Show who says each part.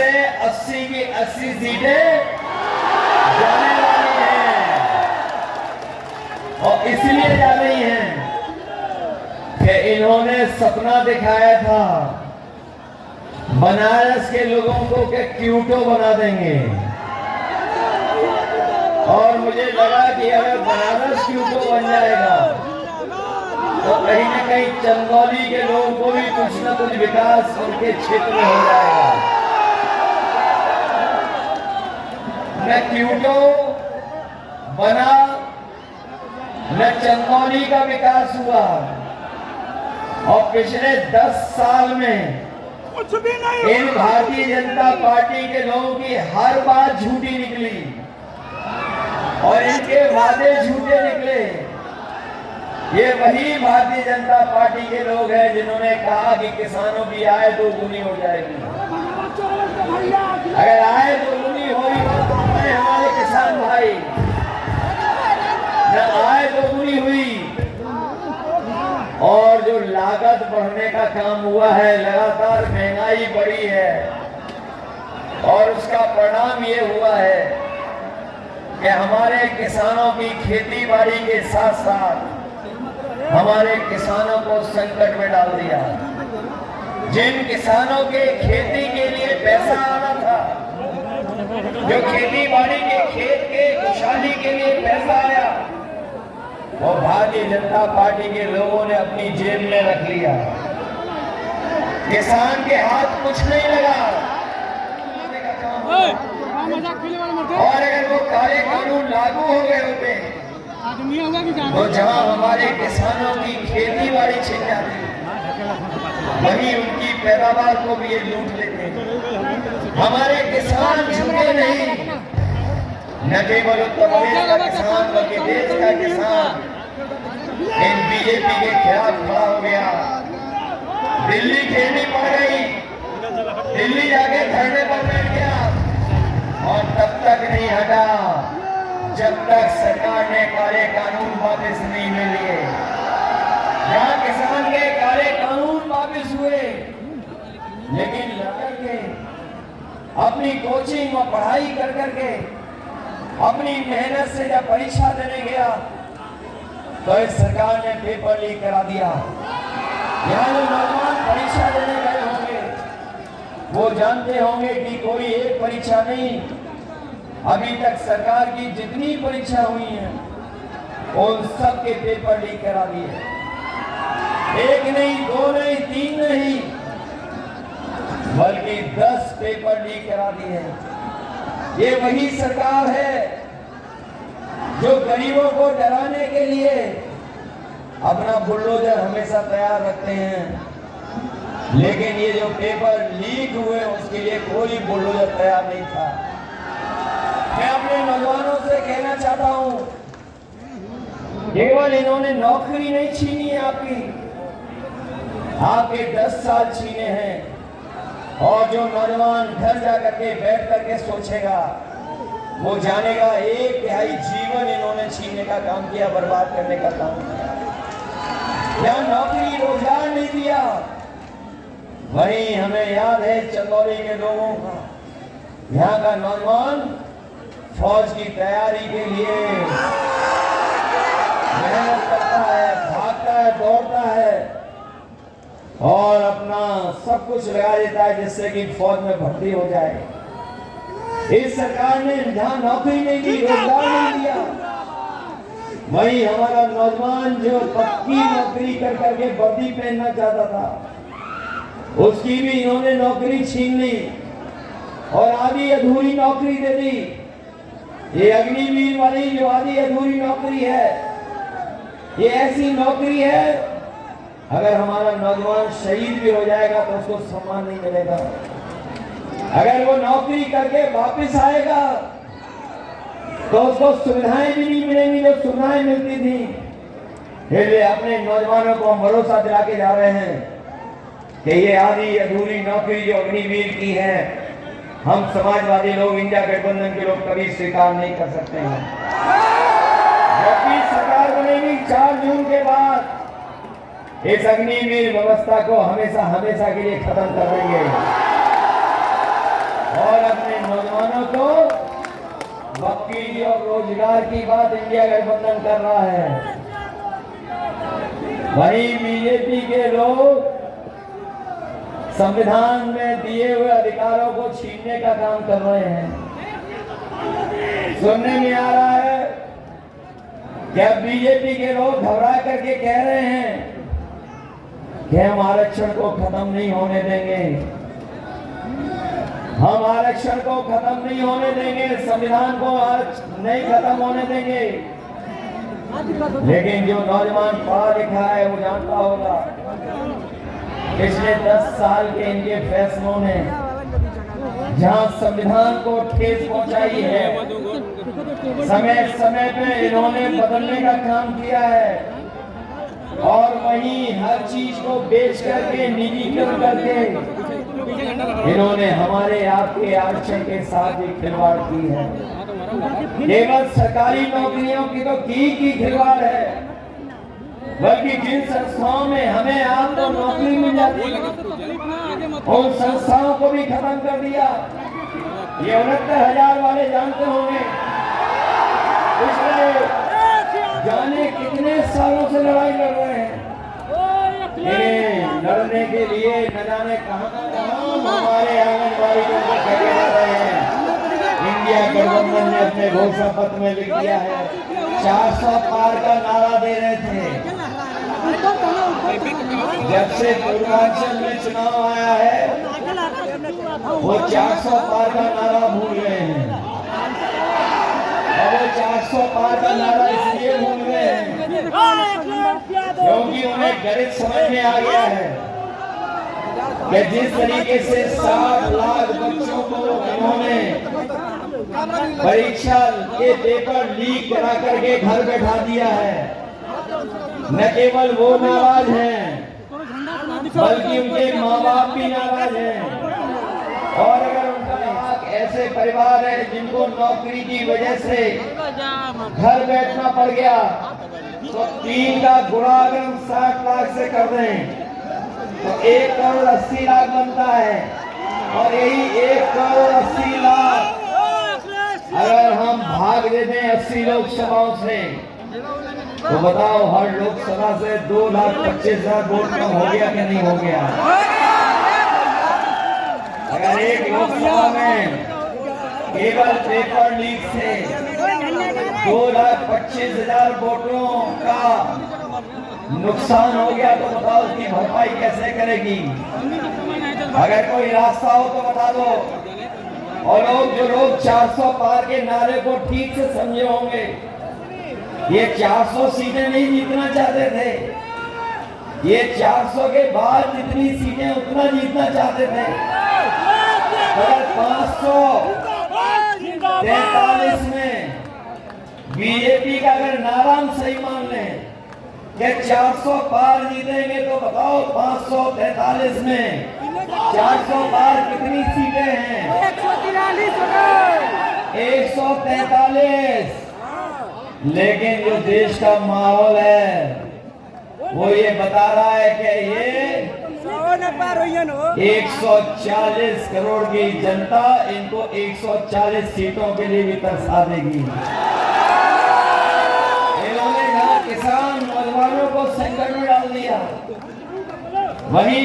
Speaker 1: से 80 की 80 सीटें जाने वाली हैं, और इसलिए जा रही हैं कि इन्होंने सपना दिखाया था बनारस के लोगों को कि क्यूटो बना देंगे, और मुझे लगा कि अगर बनारस क्यूटो बन जाएगा तो कहीं न कहीं चंदौली के लोगों को भी कुछ न कुछ विकास उनके क्षेत्र में हो जाएगा। न क्यूटो बना, न चंदौली का विकास हुआ, और पिछले 10 साल में
Speaker 2: कुछ भी नहीं।
Speaker 1: इन भारतीय जनता पार्टी के लोगों की हर बात झूठी निकली और इनके वादे झूठे निकले। ये वही भारतीय जनता पार्टी के लोग हैं जिन्होंने कहा कि किसानों की आय दोगुनी हो जाएगी। अगर आय दोगुनी होगी तो हमारे किसान भाई, न आय दोगुनी हुई और जो लागत बढ़ने का काम हुआ है, लगातार महंगाई बढ़ी है, और उसका परिणाम ये हुआ है कि हमारे किसानों की खेती बाड़ी के साथ साथ हमारे किसानों को संकट में डाल दिया। जिन किसानों के खेती के लिए पैसा आना था, जो खेती बाड़ी के खेत के खुशहाली के लिए पैसा आया, वो भारतीय जनता पार्टी के लोगों ने अपनी जेब में रख लिया। किसान के हाथ कुछ नहीं लगा। और अगर वो काले कानून लागू हो गए होते तो जहां हमारे किसानों की खेती बाड़ी छिन जाती, वहीं उनकी पैदावार को भी ये लूट लेते। हमारे किसान झुके नहीं, न केवल उत्तर प्रदेश का किसान बल्कि देश का किसान इन बीजेपी के खिलाफ खड़ा हो गया। दिल्ली खेलनी पड़ गई, दिल्ली जाके धरने पर बैठ गया, और तब तक नहीं हटा जब तक सरकार ने काले कानून वापस नहीं ले लिए। यहाँ किसान के काले कानून वापस हुए, लेकिन लड़कर के अपनी कोचिंग में पढ़ाई कर करके अपनी मेहनत से जब परीक्षा देने गया तो इस सरकार ने पेपर लीक करा दिया। यहाँ जो नौजवान परीक्षा देने गए होंगे वो जानते होंगे कि कोई एक परीक्षा नहीं, अभी तक सरकार की जितनी परीक्षा हुई है उन सब के पेपर लीक करा दिए। एक नहीं, दो नहीं, 3 नहीं, बल्कि 10 पेपर लीक करा दिए। ये वही सरकार है जो गरीबों को डराने के लिए अपना बुलडोजर हमेशा तैयार रखते हैं, लेकिन ये जो पेपर लीक हुए उसके लिए कोई बुलडोजर तैयार नहीं था। मैं अपने नौजवानों से कहना चाहता हूं, केवल इन्होंने नौकरी नहीं छीनी है आपके 10 साल छीने हैं, और जो नौजवान घर जाकर के बैठ करके सोचेगा वो जानेगा 1/3 जीवन इन्होंने छीनने का काम किया, बर्बाद करने का काम किया। यहाँ नौकरी रोजगार नहीं दिया। वहीं हमें याद है चंदौली के लोगों का, यहाँ का नौजवान फौज की तैयारी के लिए मेहनत करता है, भागता है, दौड़ता है और अपना सब कुछ लगा देता है जिससे कि फौज में भर्ती हो जाए। इस सरकार ने जहां नौकरी नहीं दी, रोजगार नहीं दिया, वहीं हमारा नौजवान जो पक्की नौकरी कर करके वर्दी पहनना चाहता था उसकी भी इन्होंने नौकरी छीन ली और आधी अधूरी नौकरी दे दी। ये अग्निवीर वाली जो आधी अधूरी नौकरी है, ये ऐसी नौकरी है अगर हमारा नौजवान शहीद भी हो जाएगा तो उसको सम्मान नहीं मिलेगा। अगर वो नौकरी करके वापस आएगा तो उसको सुविधाएं भी नहीं मिलेंगी जो सुविधाएं मिलती थी। इसलिए अपने नौजवानों को हम भरोसा दिला के जा रहे हैं कि ये आधी अधूरी नौकरी जो अग्निवीर की है, हम समाजवादी लोग, इंडिया गठबंधन के लोग कभी स्वीकार नहीं कर सकते हैं। जब भी सरकार बनेगी 4 जून के बाद इस अग्निवीर व्यवस्था को हमेशा हमेशा के लिए खत्म कर देंगे नौकरी और रोजगार की बात इंडिया गठबंधन कर रहा है, वहीं बीजेपी के लोग संविधान में दिए हुए अधिकारों को छीनने का काम कर रहे हैं। सुनने में आ रहा है कि अब बीजेपी के लोग घबरा करके कह रहे हैं कि हम आरक्षण को खत्म नहीं होने देंगे, हम आरक्षण को खत्म नहीं होने देंगे, संविधान को नहीं खत्म होने देंगे। लेकिन जो नौजवान पढ़ा लिखा है वो जानता होगा पिछले 10 साल के इनके फैसलों ने जहां संविधान को ठेस पहुंचाई है, समय समय पे इन्होंने बदलने का काम किया है और वहीं हर चीज को बेच करके निजीकरण करके इन्होंने हमारे आपके आरक्षण के साथ ही खिलवाड़ की है। केवल सरकारी नौकरियों की तो की खिलवाड़ है, बल्कि जिन संस्थाओं में हमें आपको नौकरी मिल जाती है उन संस्थाओं को भी खत्म कर दिया। ये 69,000 वाले जानते होंगे, पिछले जाने कितने सालों से लड़ाई लड़ रहे हैं, लड़ने के लिए न जाने कहां हमारे आंगनबाड़ी को खड़े जा रहे हैं। इंडिया गठबंधन ने अपने घोषणा पत्र में लिख दिया है 400 पार का नारा दे रहे थे। जब से पूर्वांचल में चुनाव आया है वो 400 पार का नारा भूल गए हैं, और वो 400 पार का नारा इसलिए भूल गए हैं क्योंकि उन्हें गणित समझ में आ गया है कि जिस तरीके से 60 लाख बच्चों को इन्होंने परीक्षा के पेपर लीक करा करके घर बैठा दिया है, न केवल वो नाराज हैं बल्कि उनके माँ बाप भी नाराज हैं। और अगर उनका ऐसे परिवार है जिनको नौकरी की वजह से घर बैठना पड़ गया, तो 3 का गुणा अगर हम 60 लाख से कर दें तो 1 करोड़ 80 लाख बनता है, और यही 1 करोड़ 80 लाख अगर हम भाग दे दें 80 लोकसभाओं से, तो बताओ हर लोकसभा से 2,25,000 वोट कम हो गया कि नहीं हो गया? अगर एक लोकसभा में केवल पेपर लीक से 2,25,000 वोटों का नुकसान हो गया तो बताओ उसकी भरपाई कैसे करेगी? अगर कोई रास्ता हो तो बता दो। और जो लोग 400 पार के नारे को ठीक से समझे होंगे, ये 400 सीटें नहीं जीतना चाहते थे, ये 400 के बाद जितनी सीटें उतना जीतना चाहते थे। अगर 543 में बीजेपी का अगर नारा हम सही मान लें कि 400 पार जीतेंगे, तो बताओ 543 में 400 पार कितनी सीटें हैं? 143। लेकिन जो देश का माहौल है वो ये बता रहा है कि ये 140 करोड़ की जनता इनको 140 सीटों के लिए भी तरसा देगी। इन्होंने जहां किसान नौजवानों को संकट में डाल दिया, वहीं